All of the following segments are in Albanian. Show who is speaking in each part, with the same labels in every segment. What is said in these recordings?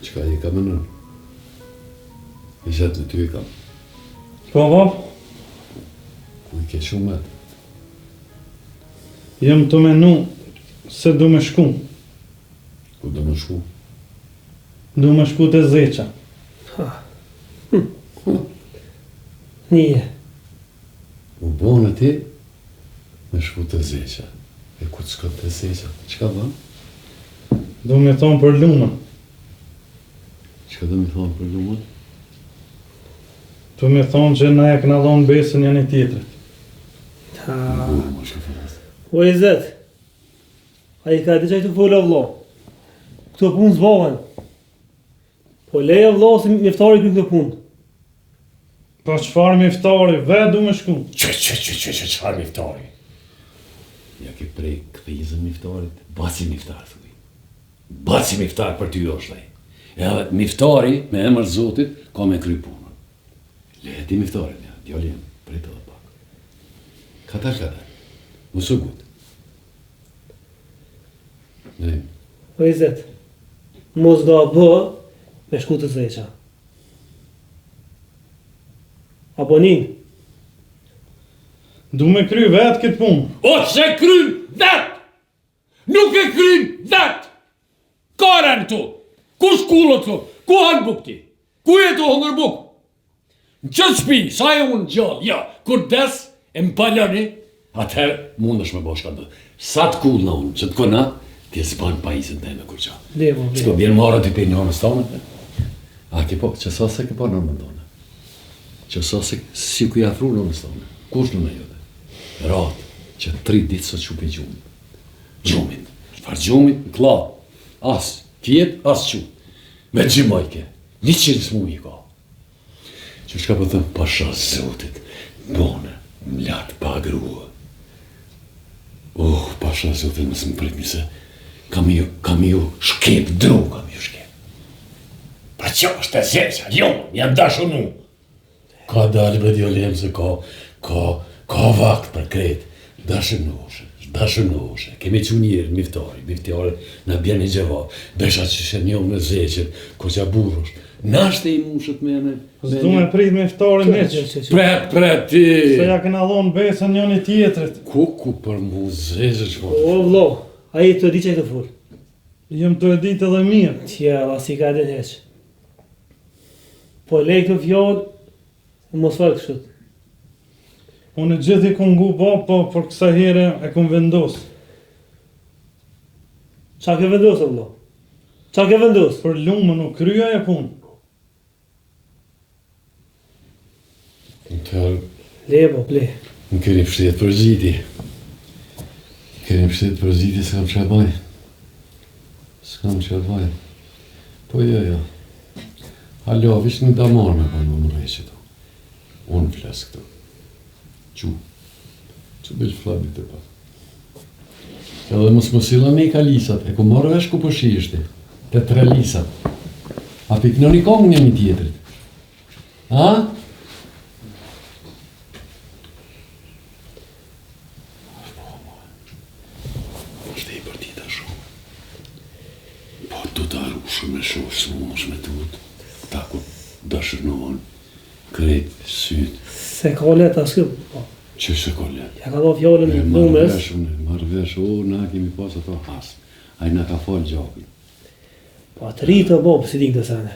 Speaker 1: Qka i ka mënën? I gjatë në ty i kam.
Speaker 2: Po,
Speaker 1: Ku i ke shumët?
Speaker 2: jem të menu se du me shku.
Speaker 1: Ku do më shku?
Speaker 2: Du me shku të Zeqa.
Speaker 3: Nije.
Speaker 1: U bonë ti me shku të Zeqa. E ku të shkot të Zeqa? Qka dhanë?
Speaker 2: Du me thonë për lumën.
Speaker 1: Qka do mi thonë për lumën?
Speaker 2: Du me thonë që na e këna dhonë besën janë i tjetrit.
Speaker 1: Burë më shka fërës.
Speaker 3: O i zet, a i ka di që i të full vlo. Këto punë zbohen. Po leja vlo se mjeftari këtë punë.
Speaker 2: Po qëfar me iftari, vetë du me shku.
Speaker 1: Qëfar miftari? Ja ke prej këthizën miftarit, baci miftar, thuj. Baci miftar për ty është dhej. Edhe miftari, me emër Zotit, ka me kry punën. Leheti miftarin, ja, djali jem, prej të dhe pak. Katar, mësë gut. Ne,
Speaker 3: O i zet, mos do a bë me shku të Zeqa. Apo nin?
Speaker 2: Du me kry vetë këtë punë.
Speaker 4: O se kryn vet! Nuk e kryn vet! Karen këtu! Ku shkullët këtu? Ku hanë buk ti? Ku jetu hëngër buk? Në që shpi, sa e unë gjallë, ja, kur des e më palani,
Speaker 1: atëherë mund është me boshka dhe. Sa të kull në unë, që të kona, ti e zbanë pajisën të e me kur qa.
Speaker 3: Levo,
Speaker 1: Shko bjenë marë t'i për njërës tonë. A ki po, që sa se ke po nërmën tonë. Që sa se si ku jafru nërmës tonë. Kush në jote? Ratë, që 3 ditë sot që pe gjumit. Gjumit. Çfarë gjumit? Në kla. As tjetë, as që. Me gjimajke. 100 mu i ka. Që shka po thëmë, pasha Zotit, bone, mlatë pa grua. Pasha Zotit, mësë më prit një se, kam ju shkep, dru kam ju shkep. Pra që është e Zeqa, jo, jam dashunu. Ka dalë bre djolem se ka vakt për kret, dashunoshe. Kemi që njërë, miftari, na bjeni gjeva, besha që shë njohë në Zeqet, ko që burrosh. Nashte i mushët mene.
Speaker 2: Du me prit me iftarin meq.
Speaker 1: Pret ti.
Speaker 2: Se ja këna dhonë besën janë i tjetrit.
Speaker 1: Ku për mu Zeqet që
Speaker 3: O vlo, a i të di që i të full.
Speaker 2: Jem të e ditë edhe mirë.
Speaker 3: Tjela, si ka den heq. Po lej këtë fjallë, mos falë kështët.
Speaker 2: Unë e gjithi ku ngu po për kësa here e ku vendos.
Speaker 3: Qa ke vendosë, vlo? Qa ke vendosë?
Speaker 2: Për lumën u krya e punë.
Speaker 3: Levo, ple.
Speaker 1: Më keni pështet për ziti. S'kam që baj. Po jo. Halo, vish në damar me për më reqe tu. Unë flas këtu. Që dhe që flamit të pa. Edhe mos më sila me i ka lisat, e ku marrë vesh ku përshi ishte. Të 3 lisat. A piknë një kongë një tjetrit. Ha? Me shohë së mosh me tut, ta ku dashërnohen, krejt, syt.
Speaker 3: Se ka let asë po.
Speaker 1: Që se ka let?
Speaker 3: Ja ka do fjallën në numës.
Speaker 1: Marrë vesh, na kemi pas ato hasë. A i na ka falë gjakin.
Speaker 3: Po atë rritë o bobë, si din këtë sene.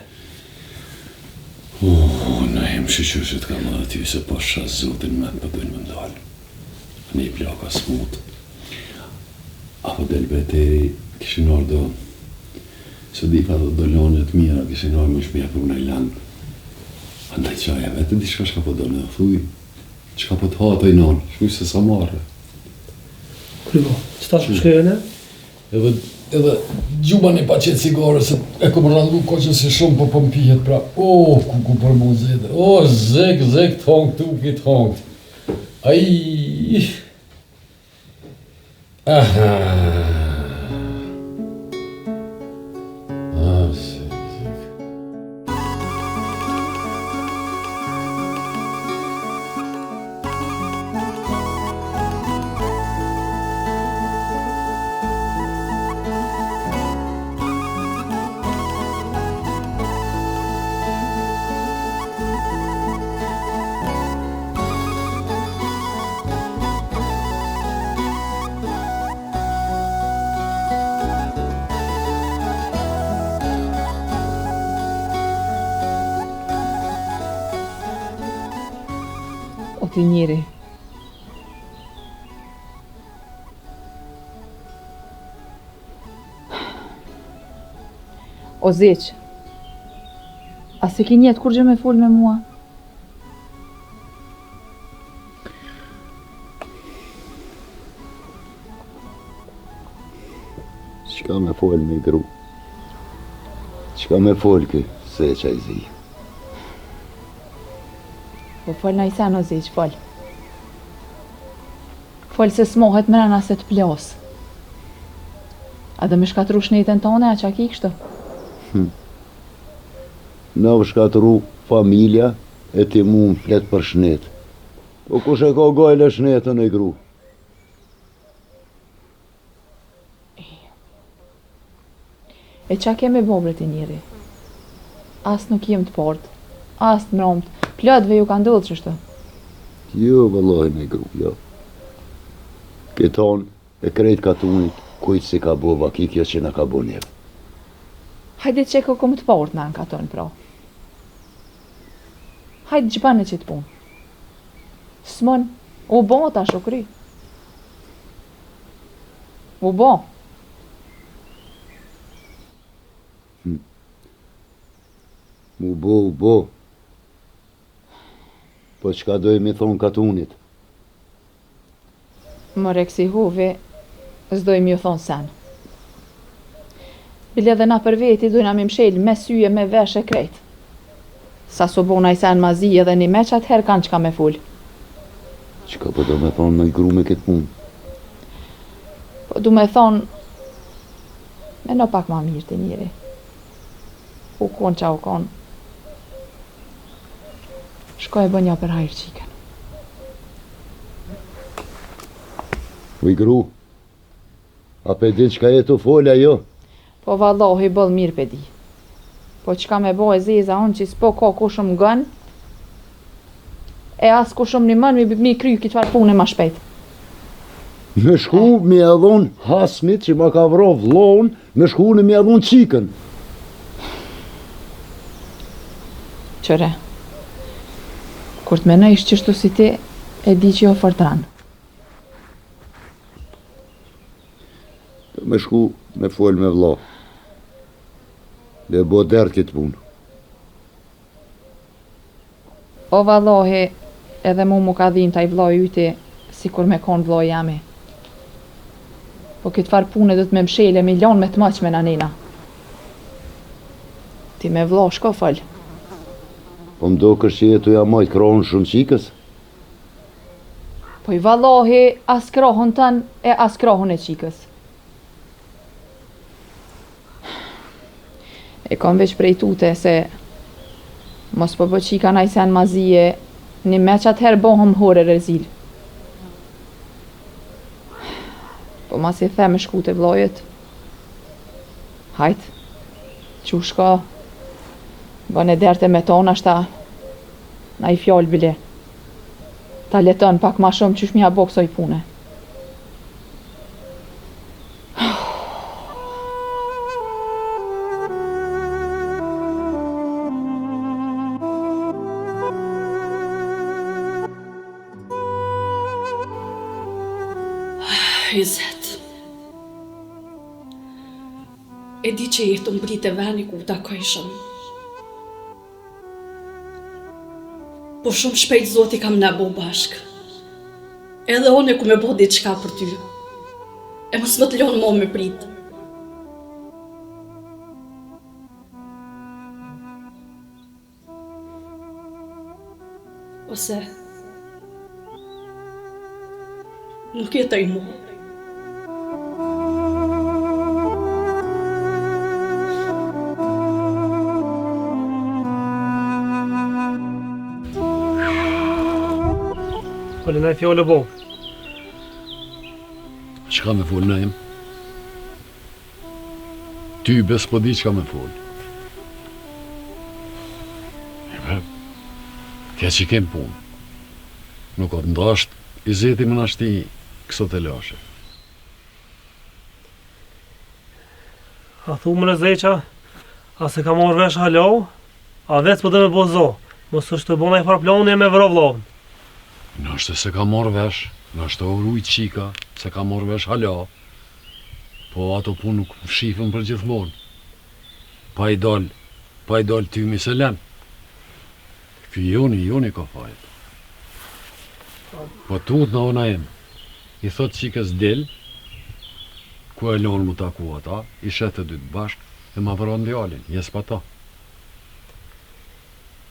Speaker 1: Na jem shqyqyshit ka më dhe ty se pasha Zotin me të përbëjnë më ndalë. Ne i plaka smut. Apo del beteri, kishin ordo. Se di pa do dolonët mira, kishin orë më shpja për në i langë. Andaj qaja vetë, di shka po do në thuj. Qka po të hato i nonë, shkuj se sa marrë.
Speaker 3: Krybo, qëta shkëjene?
Speaker 1: Edhe gjuba një pa qetë cigare, se e kom rrandu ko që si shumë po pëmpijet, pra, ku për mu zete, zek, të hongë, tuki të hongë. Ai. Aha.
Speaker 5: ti njeri. O zeq, a se ki njetë kur gjë me fol me mua?
Speaker 6: Qka me fol me gru? Qka me fol kë, se që i zi?
Speaker 5: Po fol na i sen o zeq, fol. Fol se s'mohet mrena se të plas. A dhe me shkatru shnetën tone, a qa ki kështu?
Speaker 6: Në shkatru familja e ti mu më flet për shnet. Po kush e ka gajle shnetën e gru?
Speaker 5: E qa kemi bobre ti njeri? As nuk jem të port, as të mromt, plotve ju ka ndodhë qështu.
Speaker 6: Jo, vëllaj me gru, jo. Këton e krejt katunit, kujtë si ka bo vakikja që na ka bo neve.
Speaker 5: Hajde që ko kom të port në në katon, pra. Hajde gjbane që të punë. S'mon, u bo ta shokry. U bo.
Speaker 6: U bo. Po qka dojë mi thonë katunit?
Speaker 5: Më reksi huvi, s'doj mi u thonë sen. Bile dhe na për veti dojna mi mshel me syje me vesh e krejt. Sa su bona i sen ma zi edhe një meq atëherë kanë qka me full.
Speaker 6: Qka po do me thonë me gru me këtë punë?
Speaker 5: Po du me thonë, me no pak ma mirë të njeri. U konë qa u konë. Shko e bë një për hajrë qiken.
Speaker 6: Uj gru, a pe din qka jetu folja jo?
Speaker 5: Po vallohi bëll mirë pe di. Po qka me bo e zeza unë që s'po ka ku shumë gën, e as ku shumë një mën mi kry këtë farë punë ma shpejt.
Speaker 6: Me shku mi edhon Hasmit që ma ka vro vlon, me shku në mi edhon qikën.
Speaker 5: Qëre, kur të menojsh qështu si ti, e di që jo fortran.
Speaker 6: Me shku me fol me vlo. Dhe bo derë këtë punë.
Speaker 5: O vallohi, edhe mu ka dhim taj vloj yti, si kur me kon vloj jami. Po këtë farë punë do të me mshele milion me të maq me nanina. Ti me vlo shko fol.
Speaker 6: Po mdo kështë që jetu ja majtë krohën shumë qikës?
Speaker 5: Po i vallohi, as krohën tën e as krohën e qikës. E kom veç prej tute se mos po bë qika na i sen mazije, një meq atëherë bohëm hore rezil. Po mas i the me shku të vlojet. Hajt, që shko, bën e derte me tona shta, na i fjall bile. Ta leton pak ma shumë qysh mja boksoj pune.
Speaker 7: Izet. E di që jetë të mbrit e veni ku takoj shumë. Po shumë shpejt Zoti kam na bo bashk. Edhe one ku me bo diçka për ty. E mos më të lonë mo me prit. Ose nuk jetoj mo.
Speaker 3: Fole na i fjole bo.
Speaker 1: Qka me fol në em? Ty bes po di qka me fol. Kja që kem punë. Nuk o të ndasht, i zeti më nashti kësot e lashe.
Speaker 3: A thu më në zeqa, a se ka morë vesh halau, a vec po dhe me bozo, mos është të bona i farë plani e me vro vlovën.
Speaker 1: Nështë se ka morë vesh, nështë o rujt qika, se ka morë vesh hala, po ato punë nuk shifën për gjithmonë. Pa i dal tymi se len. Ky joni ka fajt. Po tut në ona em, i thot qikës del, ku e lonë mu taku ata, i shetë të dytë bashk, e ma vëron djalin, jes pa ta.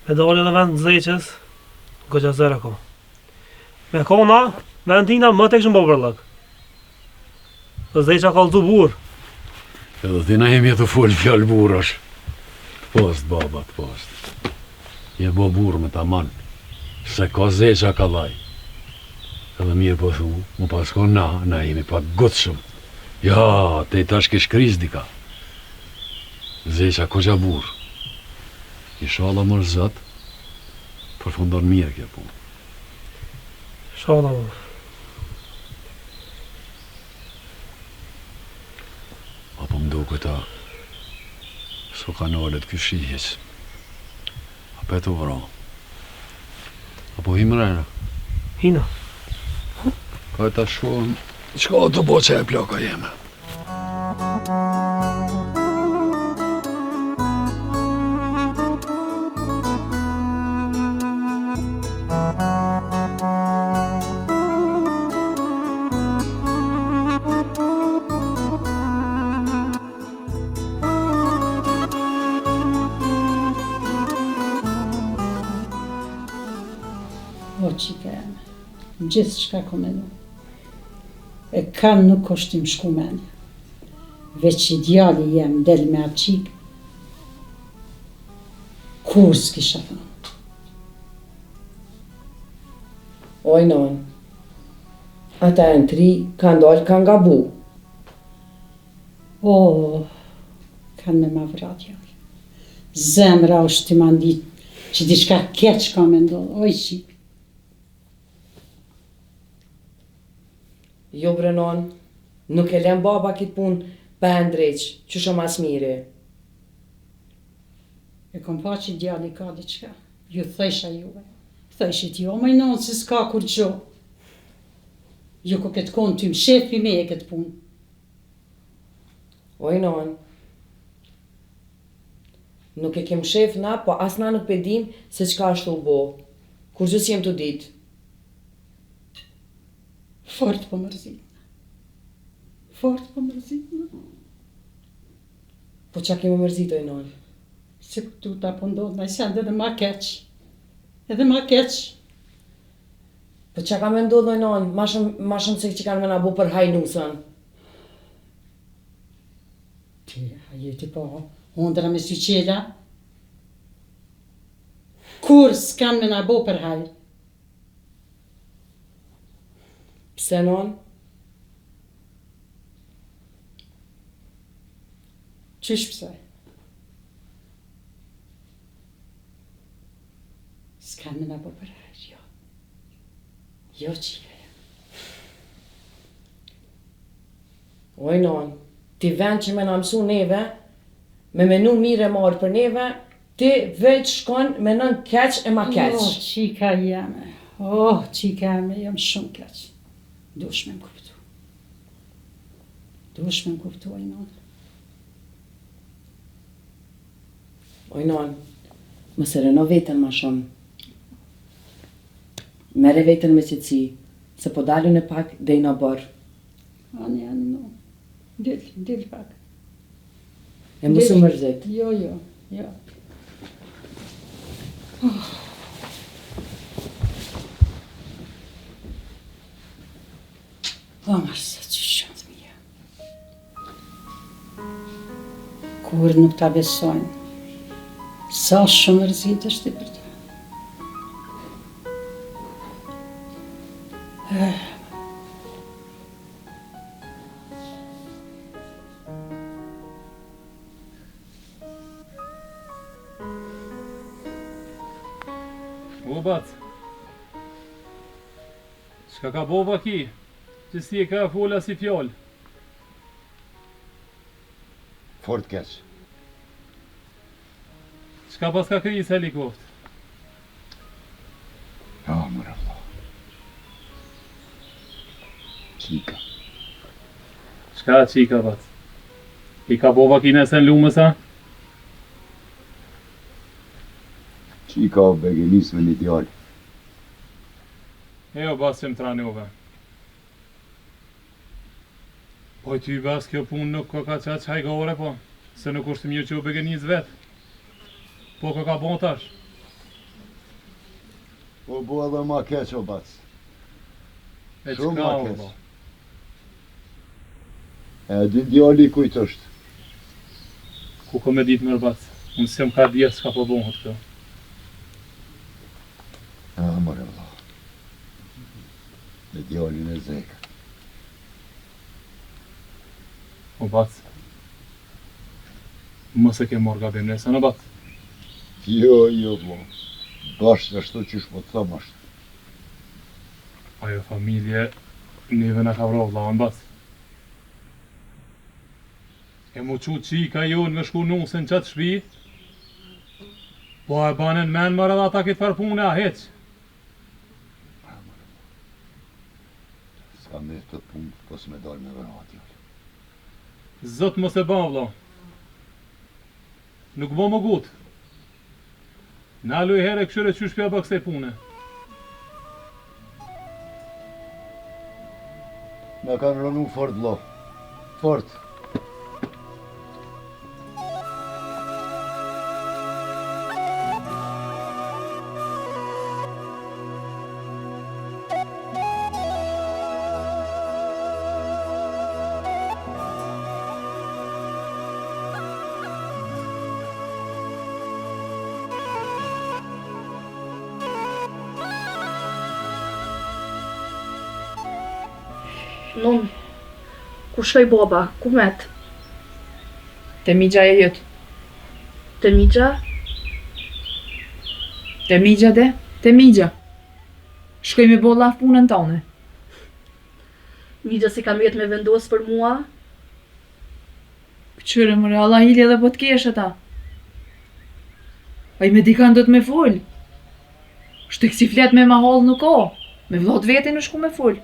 Speaker 3: Me dalë edhe vend në zeqës, goqa zera ko. Me kona, vendina më të këshën bëbërlëk. Dhe zeqa ka lëzu burë.
Speaker 1: Edhe tina jemi e të full fjallë burësh. Post, baba, të post. Je bo burë me ta man, se ka zeqa ka laj. Edhe mirë po thu, mu pasko na jemi pak gotë shumë. Ja, te i tash kish kriz dika. Zeqa ko gja burë. Inshallah mërë zët, përfundon mirë kjo punë.
Speaker 3: Shala më.
Speaker 1: Apo mdo këta, s'o ka nalët kjo shihjes. Apo e të vra. Apo himrena.
Speaker 3: Hina.
Speaker 1: Ka e ta shkohën, qka të bo që e plaka jeme.
Speaker 8: O qika jeme, gjithë shka ko menu. E kanë nuk është im shku menja. Veç i djali jem del me atë qik, kur s'kisha thënë.
Speaker 9: Oj non, ata e në tri kanë dollë kanë gabu.
Speaker 8: O, kanë me ma vrat djali. Zemra është ti mandit që diçka keq ka me ndonë, oj qik.
Speaker 9: Jo brenon, nuk e lem baba kitë punë për e ndreq, që shumë mas mire.
Speaker 8: E kom pa që djali ka diçka, ju thësha juve. Thëshit jo, më i nonë se s'ka kur gjo. Ju ko këtë konë ty më shefi me e këtë punë.
Speaker 9: Oj non, nuk e kem shef na, po as na nuk pedim se qka është u bo. Kur gjës jem të ditë.
Speaker 8: Fort po mërzitna. Fort po mërzitna.
Speaker 9: Po qa kemi mërzit, oj non?
Speaker 8: Se këtu ta po ndodhë na i sende edhe ma keq. Edhe ma keq.
Speaker 9: Po qa ka me ndodhë, oj non? Ma shumë se që kanë me na bu për hajnusën.
Speaker 8: Ti, a jeti po, ondra me sy qela. Kur s'kan me na bo për hajr.
Speaker 9: Pse non?
Speaker 8: Qysh pse? S'kan me na bo për hajr, jo. Jo qika.
Speaker 9: Oj non, ti vend që me na mësu neve, me menu mire marë për neve, ti veç shkon me nën keq e ma keq.
Speaker 8: Oh, qika jeme. Oh, qika jeme, jam shumë keq. Dush me më kuptu. Dush me më kuptu, oj non.
Speaker 9: Oj non, mos e rëno vetën ma shumë. Mere vetën me qëtësi, se po dalën e pak dhe i në bërë.
Speaker 8: Ani, no. Dil pak.
Speaker 9: E mësu mërzit.
Speaker 8: Jo. O, mërse, që shumë të mija. Kur nuk ta besojnë, sa shumë mërzit është i për ta.
Speaker 2: Bobat, shka ka boba ki, që si e ka fola si fjall.
Speaker 6: Fort keq.
Speaker 2: Shka pas ka krijis helikoft.
Speaker 6: Ja, mërë Allah.
Speaker 2: Shka qika vat? I ka bova kine se në lumësa?
Speaker 6: Që i ka begenis me një djallë.
Speaker 2: Jo, bas që më tranove. Po ty bas kjo punë nuk ka qa qajgore po, se nuk është mirë që u begenis vetë. Po ka bon tash.
Speaker 6: Po bo edhe ma keq o bac.
Speaker 2: E
Speaker 6: Shumë
Speaker 2: qka
Speaker 6: ma
Speaker 2: o
Speaker 6: keq.
Speaker 2: bo?
Speaker 6: E di djali kujt është.
Speaker 2: Ku ko me ditë mërë bac? Unë se më ka djetë s'ka po bonhët këto.
Speaker 6: Mërë vla. Me djalin e zekë.
Speaker 2: O bac. Mëse ke morë gabim nese në bac.
Speaker 6: Jo, vla. Bashkë ashtu që shpo të thëmë ashtu.
Speaker 2: Ajo familje neve në ka vro vla në bac. E mu qu qika jonë me shku nusën qatë shpi, po e banen men mërë dhe ata këtë farpune a heq.
Speaker 6: Ska me të punë, po s'me dalë me vëra atjallë.
Speaker 2: Zot mos e ban vla. Nuk bo më gut. Nalu i herë e këshyre qysh pja bëk se pune.
Speaker 6: Me kanë rënu fort vla. Fort.
Speaker 7: Non, ku shkoj baba, ku met?
Speaker 5: Te migja e jëtë.
Speaker 7: Te migja?
Speaker 5: Te migja de? Te migja. Shkoj me bo laf punën tone.
Speaker 7: Migja si kam jetë me vendos për mua?
Speaker 5: Qyre mëre, Allah hili edhe po t'kesh ata. A i me dikan do t'me full. Shte kësi flet me ma hall nuk o. Me vlot veti në shku me full.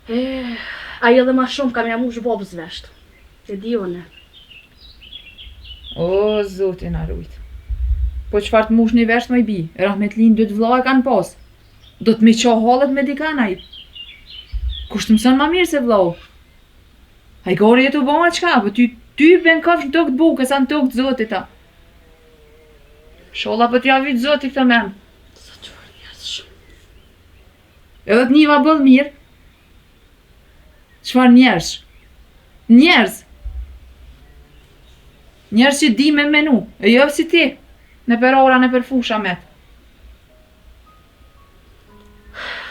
Speaker 7: Ai edhe ma shumë kam jamush bobës vesht. E di une.
Speaker 5: O, zotin arrujt. Po qfar të mush një vesht më i bi, Rahmetlin dy të vlla e kanë pas. Do të me qa hallet me dikan ai. Kush të mëson ma mirë se vlau. Ai gori jetu bo ma qka, po ty ben kafsh në tokë të buke, sa në tokë të zotit ta. Sholla po t'ja vyt zotit këtë men.
Speaker 7: Sa qëfar njerëz shumë.
Speaker 5: Edhe t'niva bëll mirë. Qfar njerëz? Njerëz! Njerëz që di me menu, e jo si ti, në për ora, në për fusha met.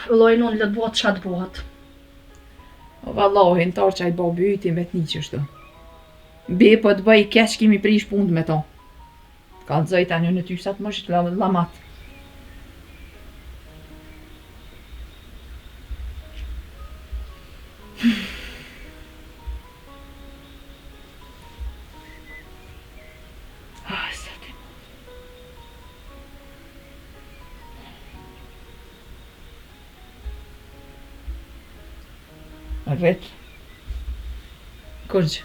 Speaker 7: Vlloj non le të bëhet çka të bëhet.
Speaker 5: O vallahi, në tarë që ajtë bo byti me t'ni qështu. Be po të bëj keq kimi prish punë me to. Ka të zëjta një në ty sa të më shqit lamat. Arret. Kurgjë.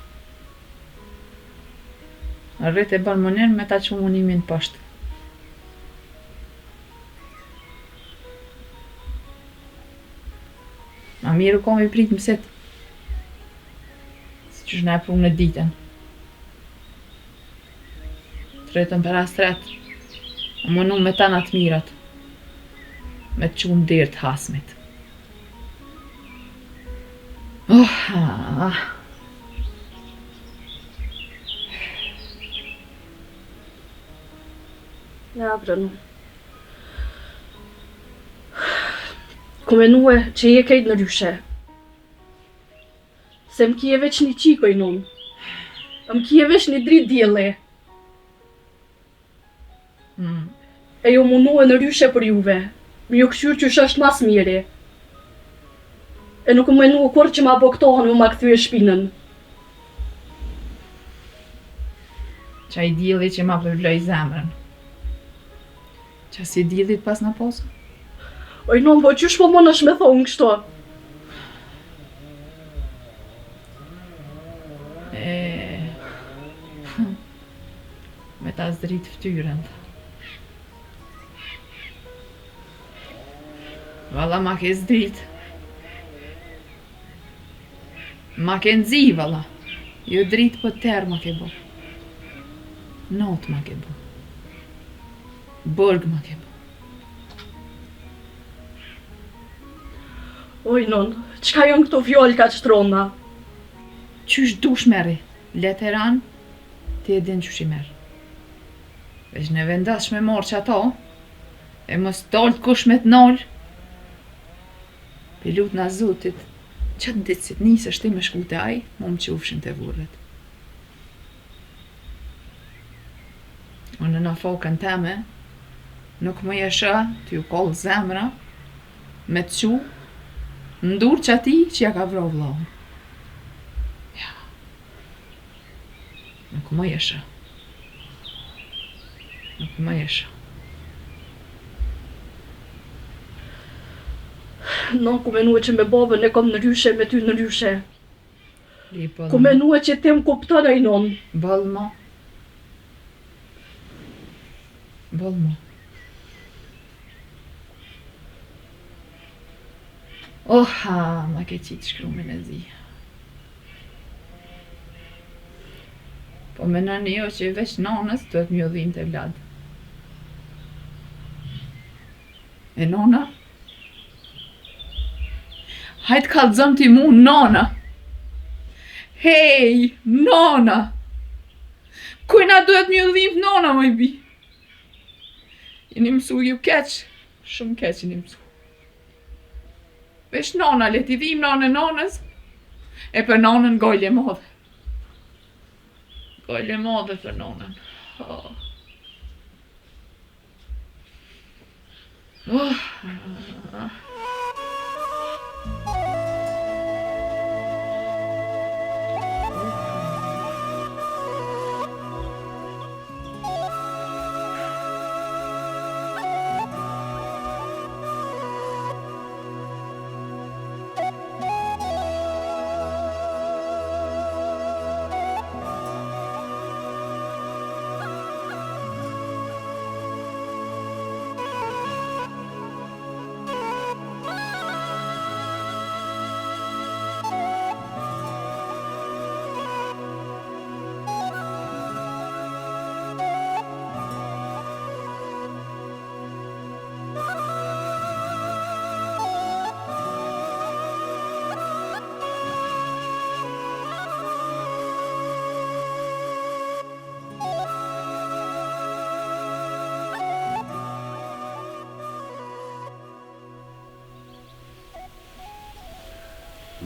Speaker 5: Arret e ban mënen me ta që munimin pashtë. Ma miru kom i prit mëset. Si që shna e prunë në ditën. Tretën për as tret. A mënu me ta natë mirat. Me të qunë dirë të hasmit.
Speaker 7: Ja, brënu. Ku menue që je kejt në ryshe. Se më kje veç një qikoj nun. Më kje veç një dritë djele. E jo munue në ryshe për juve. Më ju këshyr që është mas miri. E nuk më menu kur që ma boktohen më ma këthy e shpinën.
Speaker 5: Qa i dili që ma përvloj zemrën. Qa si dilit pas në posë?
Speaker 7: Oj non, po qysh po më nësh me thonë kështo?
Speaker 5: Me ta zdrit ftyrën. Valla ma ke zdrit. Ma ke nxi valla. Jo drit po terë ma ke bo. Not ma ke bo. Borg ma ke bo.
Speaker 7: Oj, non, qka jon këto fjallë ka qëtrona?
Speaker 5: Qysh dush meri? Leteran, ti e din qysh I merë. Veç në vendas me morë që ato, e mos dollë kush me t'nollë. Pilut na Zotit, qatë ditë si t'nisë ti me shku të aj, mu më qufshin të vurret. Unë në fokën teme, nuk më jesha t'ju kollë zemra, me t'qu, ndur që ati që ja ka vro vlohën. Ja. Nuk më jesha. Nuk më jesha.
Speaker 7: Non, ku menue që me babën e kom në ryshe, me ty në ryshe.
Speaker 5: Lipo,
Speaker 7: Ku menue që ti më kupton ai non.
Speaker 5: Bolmo. Bolmo. Oha, ma ke qitë shkrumin e zi. Po menon jo që veç nonës duhet m'ju dhinë të vlad. E nona? Hajtë kallëzëm ti mu, nona! Hej, nona! Kujna duhet m'ju dhinë nona, më I bi? Jeni mësu ju keq, shumë keq jeni mësu. Vesh nona, le t'i dhim nonën nonës, e për nonën gojlje modhe. Gojlje modhe për nonën. Oh. Oh.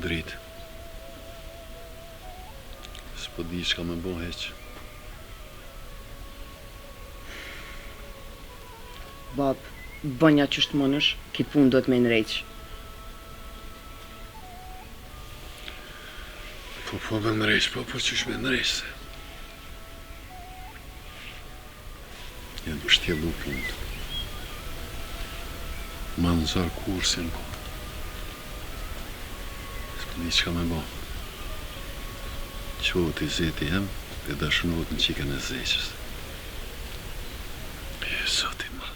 Speaker 1: Dritë. S'po di çka më bo heq.
Speaker 9: Bab, bënja që shtë mënësh, kitë punë do të me nërejq.
Speaker 1: Po me nërejq, po qysh me nërejq se. Janë më shtjellu punët. Ma nëzar kursin. S'po di çka me bo. Qohët I zeti jem dhe dashënohet në qikën e zeqës. E zoti ma.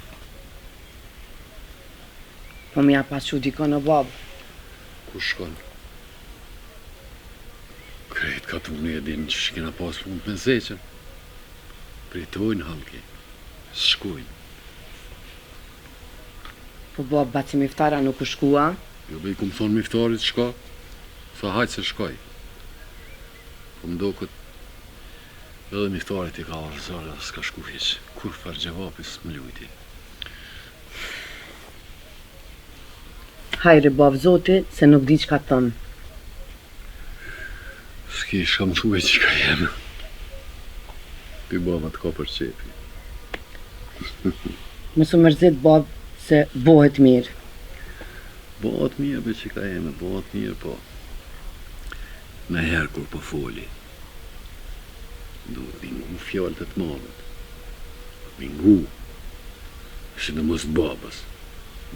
Speaker 9: Po më ja pas që diko në babë.
Speaker 1: Ku shkon? Krejt ka të unë e din që shkina pas punë me zeqën. Pritojnë halki. Shkojnë.
Speaker 9: Po babë, baci miftara nuk u shkua.
Speaker 1: Jo be I kumë thonë miftarit shka. Tha hajtë se shkoj. Po mdo këtë edhe miftarit I ka arzare dhe s'ka shku hiq. Kur farë gjevapis më lujti.
Speaker 9: Hajre babë zoti, se nuk di që ka thëmë.
Speaker 1: S'ki shka më thuaj që ka jemë. Ty baba të ka për qepi.
Speaker 9: Mësë mërzit babë, se bohet mirë.
Speaker 1: Bëhet mirë be që ka jemë, bëhet mirë po. Në herë kur po foli. Duhet bingu fjallët e të madhët. Bingu. Shë në mos babës.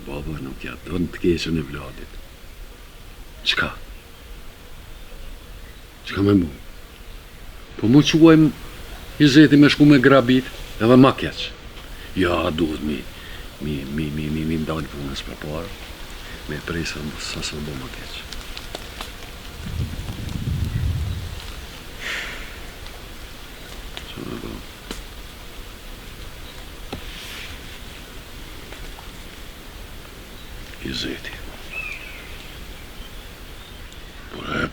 Speaker 1: Baba nuk ja donë të keqën e vladit. Qka? Qka me mu? Po mu quajmë i zeti me shku me grabit edhe ma keq. Ja, duhet mi ndalë punës për parë, me prej sa se bo ma keq. Që në do? I zeti.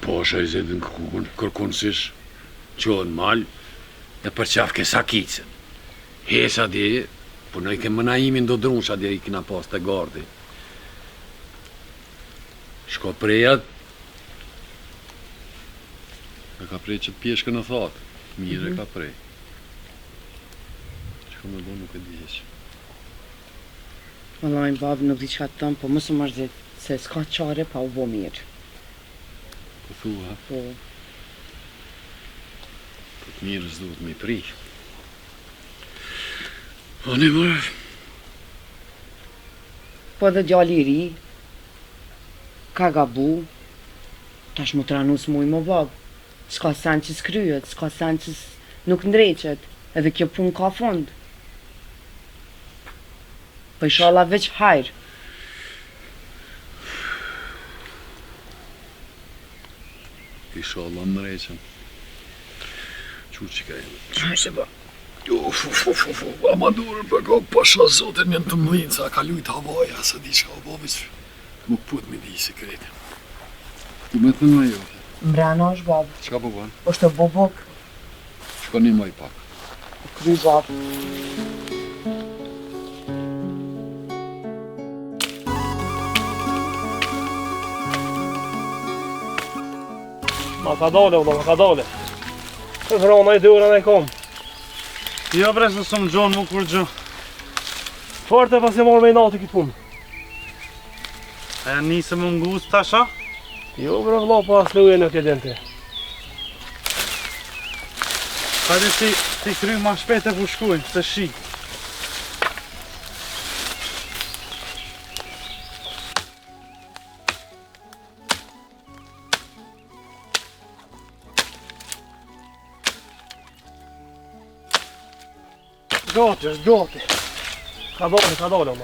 Speaker 1: Po është i zeti në kërkunësish, qonë malë, e për qafë ke sakicën. Hesa di, po në i kemë mënajimin do drunsha di i kina pas të gardi. Shko prejat, e ka prej që të pjeshke në thatë, mire ka prej. Që ka me bo nuk e di heq.
Speaker 9: Vëllajnë babë nuk di që atë tëmë, po mësë më mërzit se s'ka qare pa u bo mirë.
Speaker 1: Po thua,
Speaker 9: Po,
Speaker 1: po të mirës duhet me pri. O ne mërë,
Speaker 9: po dhe djali i ri, ka gabu, tash më tranu s'muj më babë. S'ka sen që s'kryet, s'ka sen që nuk ndreqet, edhe kjo pun ka fund. Po inshallah veç hajrë.
Speaker 1: inshallah më reqen. Qurë që ka e?
Speaker 9: Qurë që ba?
Speaker 1: Ama durën për ka pasha zotin njën të mëdhinë, sa ka lujt havaja, sa di që ka obavic, nuk put me di sekretin. Du me të në jo.
Speaker 9: Mbrana është babë.
Speaker 1: Qka po banë?
Speaker 9: është bobok.
Speaker 1: Shko një maj pak.
Speaker 9: Kry babë.
Speaker 3: Ma ka dole, ma ka dole. Të vrona i durën e kom.
Speaker 2: Jo bre, se s'm gjonë mu kur gjë.
Speaker 3: Forte pas e morë me i nati këtë punë.
Speaker 2: E nisë më ngusë tasha?
Speaker 3: Jo bre vla, pas luje në këtë dente.
Speaker 2: Hajde ti kry ma shpejt e pushkuj, se shi.
Speaker 3: Gati, është gati.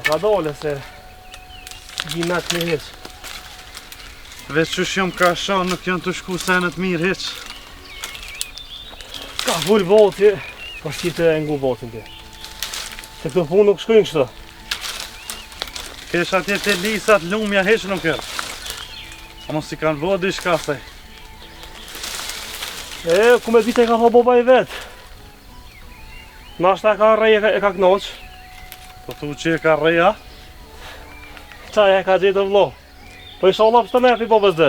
Speaker 3: Ka dole se gjimet me heq.
Speaker 2: Veç që shumë ka sha, nuk janë të shku senet mirë heq.
Speaker 3: Ka vull voti, po shqite e ngu votin ti. Se këtë punë nuk shkujnë kështë.
Speaker 2: Kesh atje të lisat, lumja heq nuk erë. A mos si kanë vodi shkasaj.
Speaker 3: Ku me vite ka tha boba i vetë. Nashta ka rej e ka knoq.
Speaker 2: Po thu që e ka reja?
Speaker 3: Qaj e ka gjithë vlo. Po isha Allah pështë të merë për bobës det.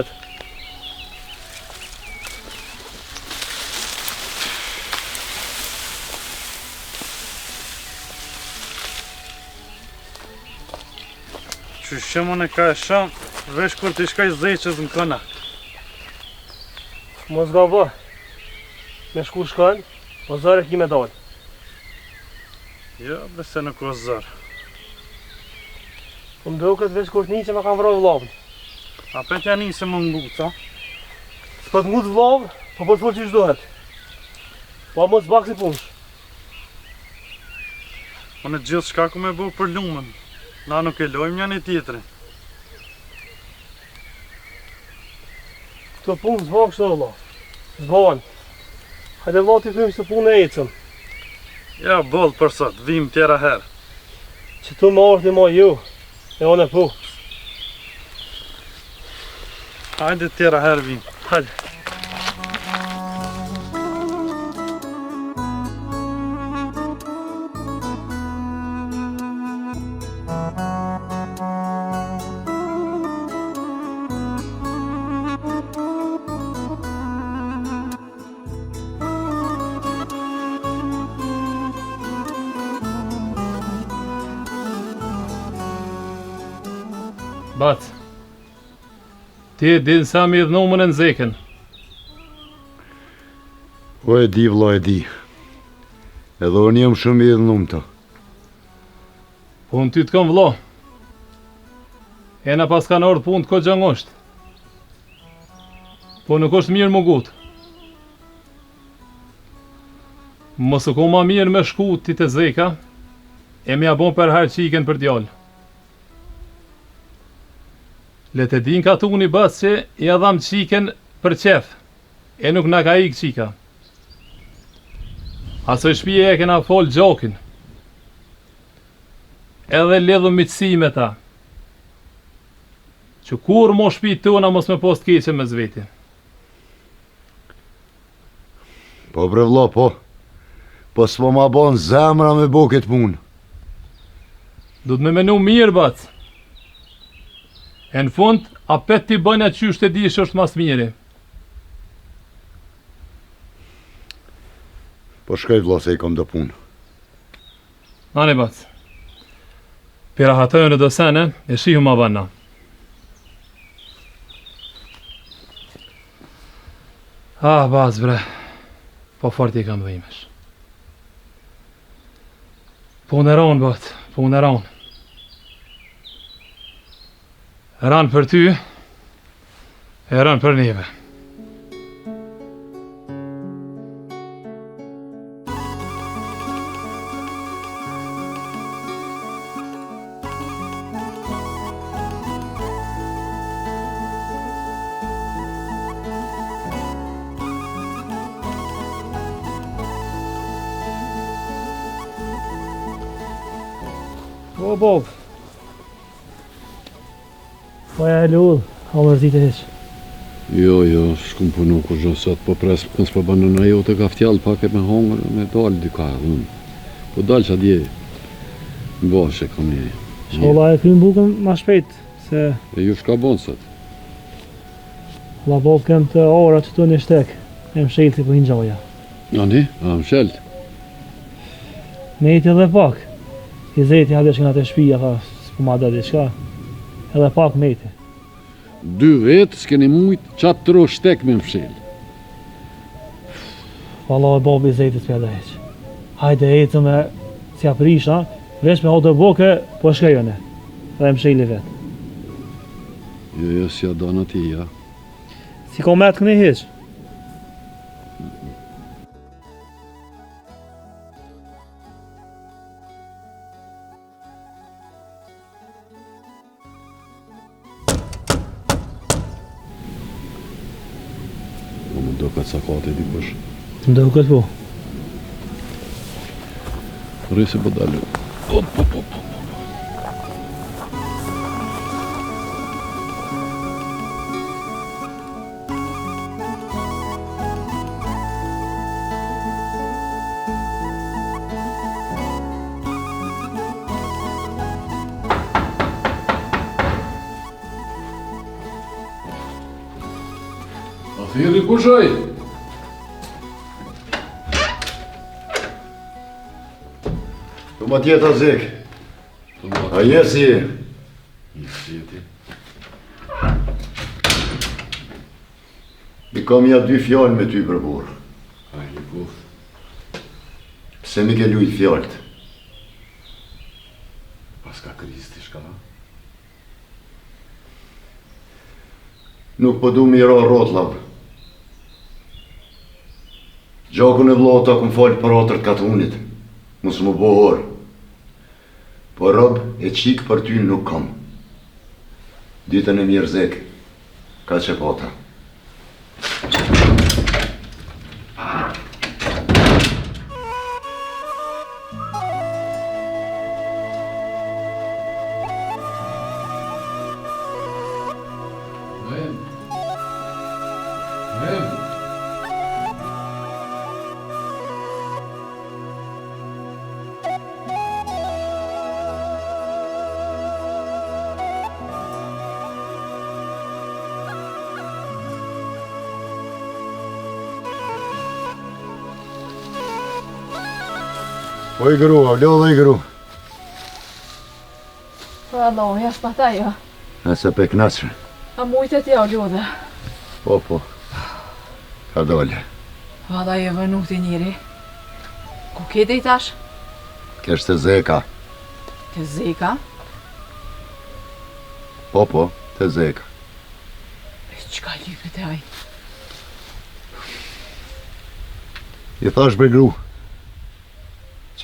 Speaker 2: Që shemon e ka e sham, vesh kur t'i shkaj zeqës në këna.
Speaker 3: Mos ga vë. Me shku shkën, po zërë e ki me dalë.
Speaker 2: Jo, bese nuk o zërë.
Speaker 3: Po më duket veç kur t'ni që me kam vrojë vlavën.
Speaker 2: A për t'ja një se më ngut, a?
Speaker 3: S'po t'ngut vlavë, po po t'full që shdohet. Po mos bak si punsh.
Speaker 2: Po në gjithë shka ku me bo për lumën. Na nuk e lojmë një një tjetërin.
Speaker 3: Këto punë s'bon kështë dhe vla. S'bon. Hajde vla t'i krymë që punë e ecëm.
Speaker 2: Ja, bollë për sot, vim tjera herë.
Speaker 3: Që tu më orë t'i ma ju, e onë e pu.
Speaker 2: Hajde tjera herë vim.
Speaker 3: Hajde.
Speaker 2: Bac, ti e din sa mi dhënumën e nëzeken.
Speaker 6: O e di vla e di. Edhe unë jam shumë i dhënum të.
Speaker 2: Po në ty të kom vlo. Ena pas kanë orë punë të ko gjangosht. Po nuk është mirë më gutë. Mos u ko ma mirë me shku ti të zeka, e me ja bon për herë qiken për djallë. Le të din ka tu një bas që i adham qiken për qef, e nuk na ka ik qika. Aso i shpije e kena fol gjokin, edhe ledhu mitësi me ta, që kur mo shpi tona mos me post keqe me zvetin.
Speaker 6: Po bre vlla, po. Po s'po ma bon zemra me bo këtë punë.
Speaker 2: Du të me menu mirë, bac. E në fund, apet t'i bënja qysh të di që është mas miri.
Speaker 6: Po shkoj vlla se i kom do punë.
Speaker 2: Nani, bac. Pira hatojnë në dosene, e shihu ma banna. Ah, bac, bre. Po fort i kam dhimesh. Po në ranë, bat, po në ranë. Ranë për ty, e ranë për neve.
Speaker 3: O, Bob. Po ja e lull, a mërzit e heq.
Speaker 1: Jo, s'kum punu kur gjo sot, po pres këns po banë në jo të ka ftjall pak e me hongër, me dalë dyka, po dalë që adje, boshe kom një.
Speaker 3: Sholla e krym bukën ma shpejt, se...
Speaker 1: E ju shka bon sot?
Speaker 3: La Bob kem të ora që të një shtek, e më shelti po hinxoja.
Speaker 1: Ani, a më shelt?
Speaker 3: Me iti edhe pak. I zeti hadje që nga të shpija, tha, s'po ma dhe diçka. Edhe pak me iti.
Speaker 1: 2 vetë s'keni mujt qatë tro shtek me më fshel.
Speaker 3: Valla e Bobi i zeti s'pja dhe heq. Hajde ecë me si aprisha, veç me hodë boke, po shkejone. Dhe më sheli vetë.
Speaker 1: Jo, si a dana ti, ja.
Speaker 3: Si ko me të këni heq.
Speaker 1: Do ka cakate dikush.
Speaker 3: Të më këtë po.
Speaker 1: Rrisi po dalë. A thiri kushoj?
Speaker 6: Tu ma tjeta zek. A jesi je?
Speaker 1: Jeti.
Speaker 6: I kam ja 2 fjallë me ty për burë.
Speaker 1: A i ku?
Speaker 6: Pse mi ke lujt fjallët?
Speaker 1: Pas ka kriz t'i shka?
Speaker 6: Nuk po du mi ra rotlav. Gjakun e vllau ta kum falë për atër katunit. Mos më bohor. Po rob e qik për ty nuk kam. Ditën e mirë zek. Ka që pata. O i gru, avlo dhe i gru.
Speaker 5: Po Allah, ja s'pata jo.
Speaker 6: Nëse pe knasë.
Speaker 5: A mujtet ja lodhe.
Speaker 6: Po. Ka dole.
Speaker 5: Vada je vënu ti njëri. Ku kete i tash?
Speaker 6: Kesh të zeka.
Speaker 5: Të zeka?
Speaker 6: Po, të zeka.
Speaker 5: E qka lypet e aj?
Speaker 6: I thash bre gru,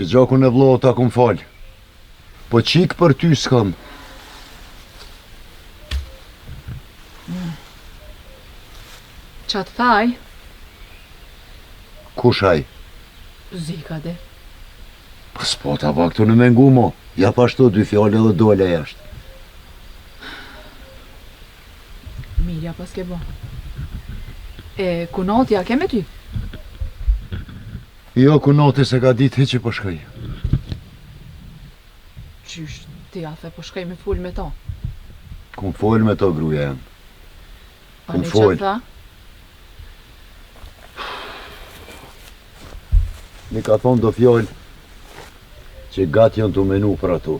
Speaker 6: Që gjakun e vllohut ta kum fal. Po qik për ty s'kam.
Speaker 5: Qa të thaj?
Speaker 6: Kush ai?
Speaker 5: Zika de.
Speaker 6: Po s'po ta va këtu në mengu mo. Ja pashtu 2 fjallë edhe dole jashtë.
Speaker 5: Mirja pas ke bo. E kunatja ke me ty?
Speaker 6: Jo, kunati se ka ditë hiqi po shkaj.
Speaker 5: Qysh, ti a the po shkaj me full me ta.
Speaker 6: Kum fol me to gruja jam.
Speaker 5: A
Speaker 6: Kum
Speaker 5: ne
Speaker 6: fol.
Speaker 5: qa tha?
Speaker 6: Mi ka thonë do fjallë që gati janë të menu për ato.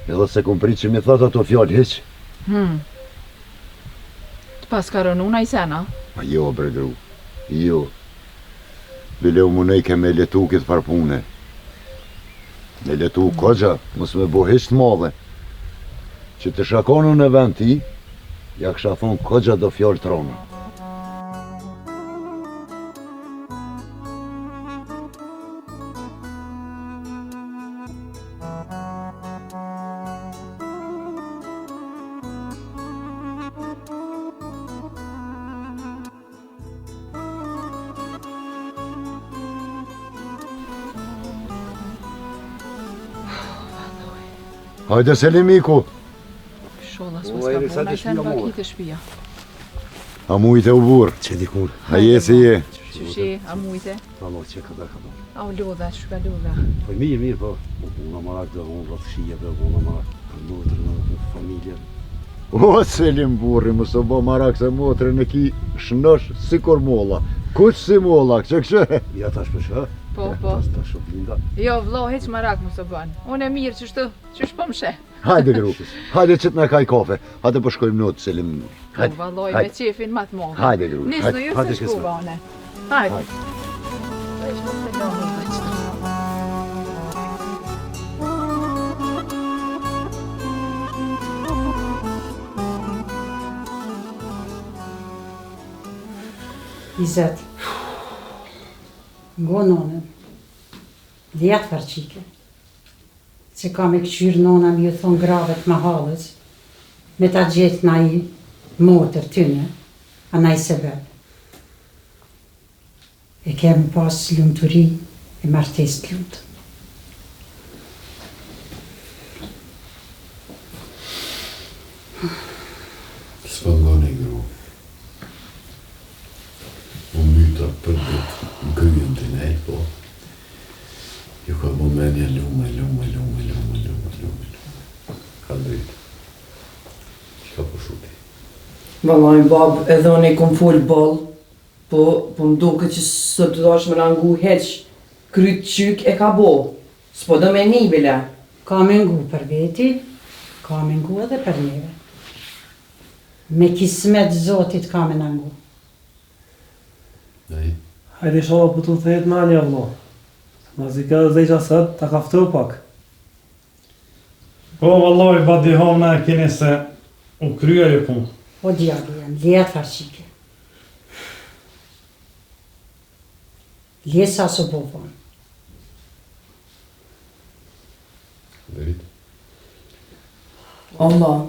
Speaker 6: Edhe se kum prit që mi thot ato fjallë hiq.
Speaker 5: Të pas ka rënuna i sena?
Speaker 6: Ma jo, bre gru. Jo. Bile u munej ke me letu këtë farpune. Me letu kogja, mos me bo hiq të madhe. Që të shakonu në vend ti, ja kësha thonë kogja do fjallë të ronë. Hajde Selimiku,
Speaker 5: Sholla s'pas ka bona i sen bakit e shpia.
Speaker 6: a mujte u burë.
Speaker 1: Që dikur.
Speaker 6: A je si je.
Speaker 5: Qyshi, a mujte?
Speaker 1: Allah që ka ka.
Speaker 5: A u lodha, shka lodha.
Speaker 1: Po mirë, po. Unë marak do unë rrafshia do unë marak. Në familje.
Speaker 6: O, Selim burri, më së bo marak se motrën e ki shëndosh si kur molla. Kuq si molla, që kështë?
Speaker 1: Ja tash për shë.
Speaker 5: Po, po.
Speaker 1: Tash o blinda.
Speaker 5: Jo, vlo, heq marak mu së bën. Unë e mirë qështu, qysh po më sheh.
Speaker 6: Hajde gru, hajde që t'na kaj kafe. Hajde po shkojmë not, Selim.
Speaker 5: Po, valloj, me qefin ma të modhe.
Speaker 6: Hajde gru.
Speaker 5: Nisë në ju
Speaker 6: hajde,
Speaker 5: se shkuva, one. Hajde. Veç po se lohi, veç.
Speaker 8: Izet. Ngo nonën. 10 farqike. Se ka me këqyrë nona mi ju thonë gravet ma halës. Me ta gjetë na i motër tyne. A na i sebeb. E kemë pas lumëturi e martes të lutë.
Speaker 1: S'po ngoni gru. U myta për ditë gëjën të nej, po. Ju ka bo menja lume. Ka drejtë. Qka po shuti?
Speaker 10: Vallaj bab, edhe unë i kom fol ball, po më duke që së të dash me nangu heq, kryt qyk e ka bo, s'po do me një bile.
Speaker 8: Ka me ngu për veti, ka me ngu edhe për neve. Me kismet zotit ka me nangu.
Speaker 1: Nej.
Speaker 3: Hajde sholla po të thejet me anja vlo. Ma zika dhe zejqa sët, ta kaftu pak.
Speaker 2: Po, valloj, badi hona e keni se u krya e punë.
Speaker 8: O djali jam, 10 farqike. Lesa së bovon.
Speaker 1: Drejtë.
Speaker 10: Allah,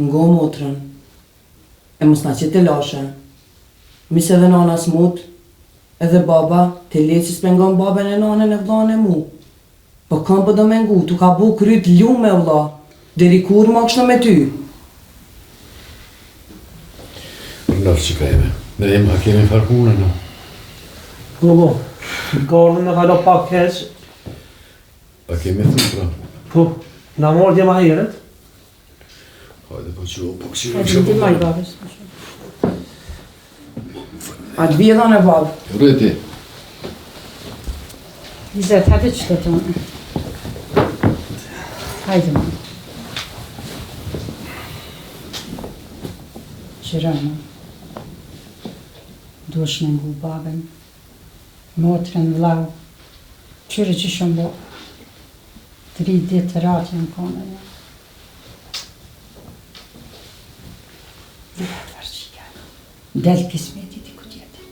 Speaker 10: ngo motrën, e mos na që të lashe. Mis edhe nana smut, edhe baba, të le që s'pengon babën e nanën e vllahën e mu. Po kam po do me ngu, tu ka bu kryt lume vlla, deri kur ma kështë me ty.
Speaker 1: Rëndar që ka jeme. Ne jem a kemi farkune, no.
Speaker 3: Po, gardën në kalo pak keq.
Speaker 1: A kemi thënë pra.
Speaker 3: Po, na mordje ma heret.
Speaker 1: Hajde po që o po
Speaker 8: E
Speaker 1: këshirë
Speaker 8: të ndi maj babes.
Speaker 10: A të vjedhan e bab.
Speaker 1: Rëti.
Speaker 8: Izet, hajde që të tonë. Hajde më. Qërënë. Duesh me ngu babën. Motrën, vlau. Qyre që shumë bo. 3 ditë të ratë janë kone. Dhe farqika. Del kismeti t'i ku tjetër.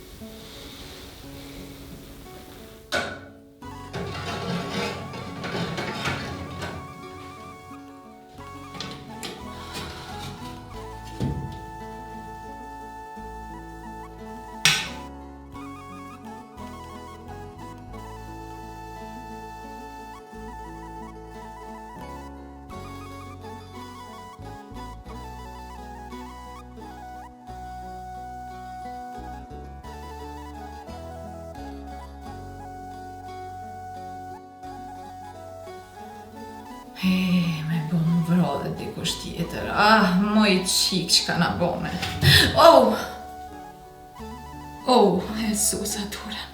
Speaker 5: Me bo më vrodhe dikush tjetër. Moj qik që ka na bome. Jesus aturën.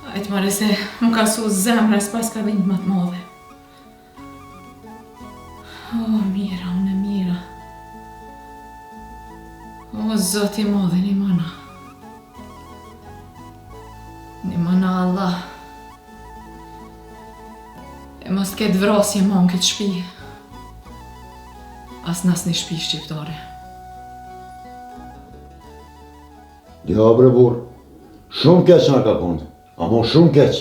Speaker 5: Ajtë mare se më ka su zemra s'pas ka vind më të modhe. Mira, unë e mira. Zoti modhe, një mana. Një mana Allah. E mos t'ket vrasje ma në këtë shpi. As nas një shpi shqiptare.
Speaker 6: Ja, bre burë, shumë keq nga ka konë, amo shumë keq.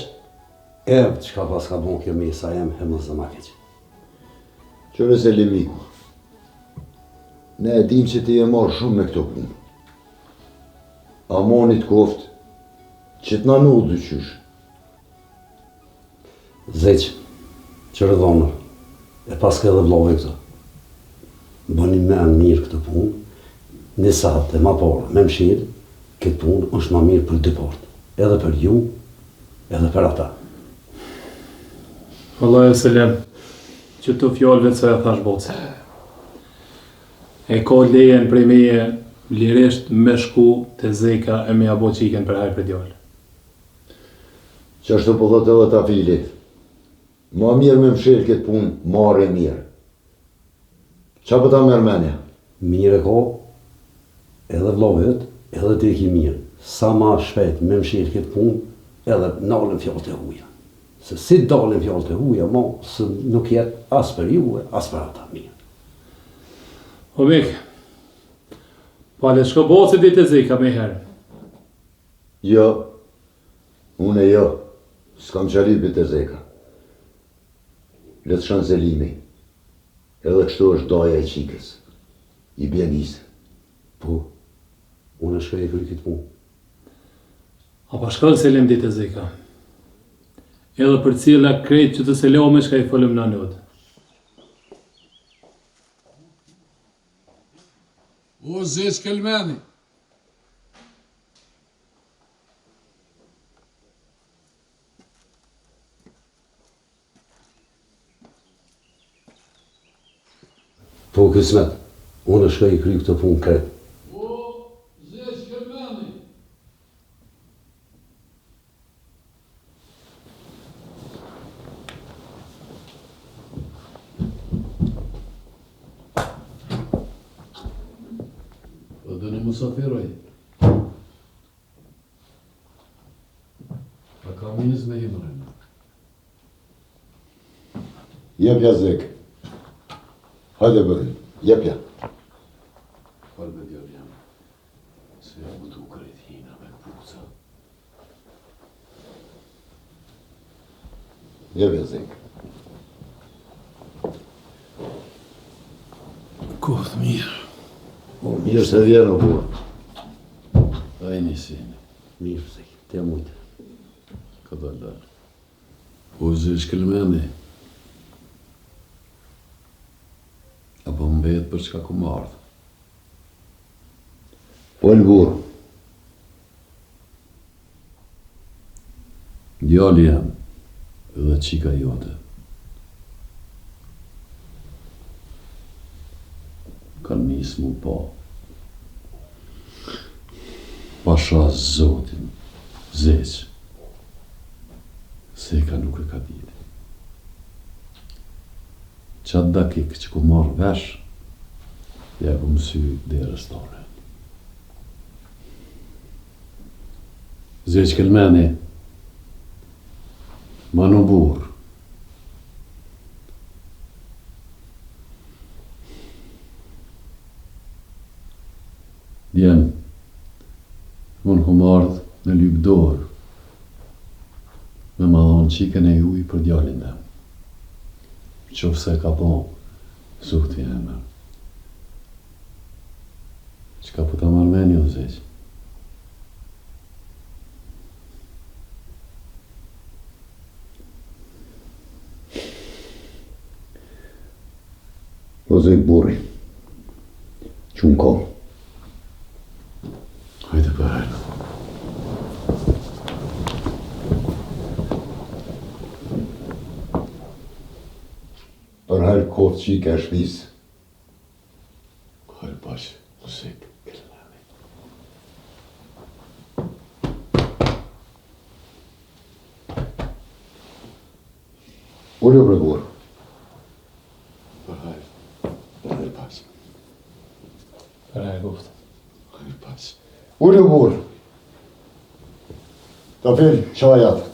Speaker 1: Që ka pas ka bon kjo mesa jem, e më zëma keq.
Speaker 6: Qëre se limiku, ne e dim që ti e marrë shumë me këto punë. Amonit koftë, që t'na nullë dy qysh.
Speaker 1: Zeq, që rëdhonër, e pas ka edhe vlove këto. Bëni me në mirë këtë punë, një satë e ma parë, me mshirë, këtë punë është ma mirë për dy partë, edhe për ju, edhe për ata.
Speaker 2: Allah e selam, që të fjallëve të se e thash boce. E ka lejen prej meje, lirisht me shku të zeka e me abo qiken për hajë për djallë.
Speaker 6: Që ashtu po dhëtë edhe ta filit, ma mirë me mshirë këtë punë, marë e mirë. Qa për ta mërë menja?
Speaker 1: Mirë e ka, edhe vlovet, edhe ti ki mirë. Sa ma shpejt me mshirë këtë punë, edhe nalën fjallë të huja. Se si dalën fjallë të huja, ma së nuk jetë as për ju, as për ata mirë.
Speaker 2: O Bek, pale shko boce ditë e zeka me herë.
Speaker 6: Jo, une jo, s'kam qalibit e zeka. Letë shanë zelimi. Edhe kështu është doja e qikës, i bjenisë.
Speaker 1: Po, unë shkoj e kry këtë punë.
Speaker 2: A pa shkallë selim ditë e zeka. Edhe për cila krejt që të selome shka i folëm në nëdë.
Speaker 4: O zeq Kelmeni.
Speaker 1: Po kësmet, unë shkoj i kry këtë punë kretë.
Speaker 4: O zeq Kelmeni.
Speaker 1: Po do në musafiroj. Pa ka minës me himërën.
Speaker 6: Jepja zek. Hajde bërë, jepja.
Speaker 1: Falë me djallë jam, se jam më të krejt hina me puca.
Speaker 6: Jepja zek.
Speaker 1: Kohët mirë.
Speaker 6: O, mirë se vjenë o burë.
Speaker 1: A e njësini. Mirë, zek, te mujtë. Ka dalë. O, zeq Kelmeni. Apo mbet për çka ku më ardhë.
Speaker 6: Po në burë.
Speaker 1: Djali jam, edhe qika jote. Kanë nisë mu po. Pasha Zotin, zeq. Zeka nuk e ka ditë. Qatë dakik që ku marrë vesh, ja ku mësy derës tone. Zeq Kelmeni, ma në burë. Djenë, unë ku ardhë në lypdorë, me ma dhonë qikën e juj për djallin dhe. Qofë se ka bon, zuhti e mërë. Qka po ta marrë meni o zeq?
Speaker 6: O zek burri, qunë kohë.
Speaker 1: Hajde për herë.
Speaker 6: kohë qike e shpisë.
Speaker 1: Hajde pash, musik.
Speaker 6: Ullë bre burë.
Speaker 1: Hajde pash.
Speaker 2: Hajde guftë.
Speaker 1: Hajde pash.
Speaker 6: Ullë burë. Ta fil, qajat.